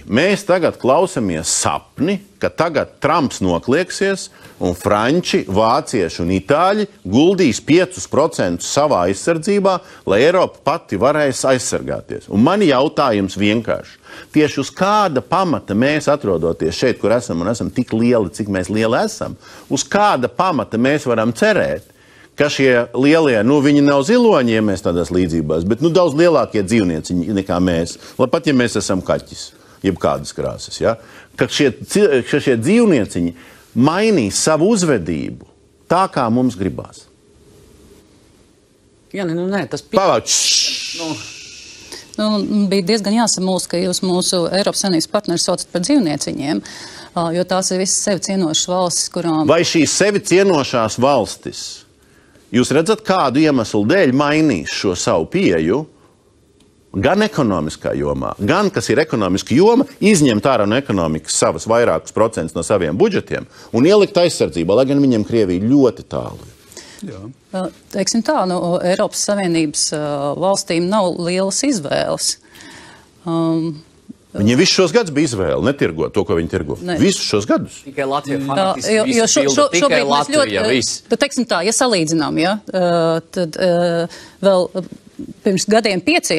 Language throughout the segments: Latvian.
Mēs tagad klausamies sapni, ka tagad Trumps noklieksies un franči, vācieši un itāļi guldīs 5% savā aizsardzībā, lai Eiropa pati varēs aizsargāties. Un mani jautājums vienkārši. Tieši uz kāda pamata mēs atrodoties šeit, kur esam un esam tik lieli, cik mēs lieli esam, uz kāda pamata mēs varam cerēt, ka šie lielie, viņi nav ziloņi, ja mēs tādās līdzībās, bet daudz lielākie dzīvnieciņi nekā mēs. Pat ja mēs esam kaķis, jeb kādas krāsas, ja? Ka šie dzīvnieciņi mainīs savu uzvedību tā, kā mums gribās. Jā, nē, tas bija diezgan jāsamulst, ka jūs mūsu Eiropas Savienības partneri saucat par dzīvnieciņiem, jo tās ir visas sevi cienošas valstis, kurām... Vai šīs sevi cienošās valstis, jūs redzat, kādu iemeslu dēļ mainīs šo savu pieeju, gan ekonomiskā jomā, gan, kas ir ekonomiska joma, izņemt ārā no ekonomikas savas vairākus procentus no saviem budžetiem un ielikt aizsardzībā, lai gan viņiem Krievija ļoti tālu. Teiksim tā, Eiropas Savienības valstīm nav lielas izvēles. Viņiem visus šos gadus bija izvēle netirgot to, ko viņi tirgo. Visus šos gadus. Tikai Latvija fanatiski visu pilda, tikai Latvija, viss. Tad, teiksim tā, ja salīdzinām, tad vēl pirms gadiem 5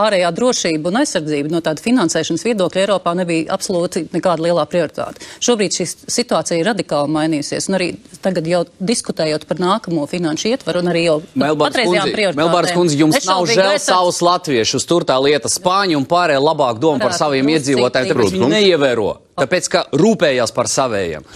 ārējā drošība un aizsardzība no tāda finansēšanas viedokļa Eiropā nebija absolūti nekāda lielā prioritāte. Šobrīd šī situācija ir radikāli mainījusies, un arī tagad jau diskutējot par nākamo finanšu ietvaru un arī jau patreizajām prioritātēm. Melbāras kundze, jums nav žēl savus latviešus, tur tā lieta Spāņu un pārējie labāk doma par saviem iedzīvotājiem, tāpēc viņi neievēro, tāpēc, ka rūpējās par savējiem.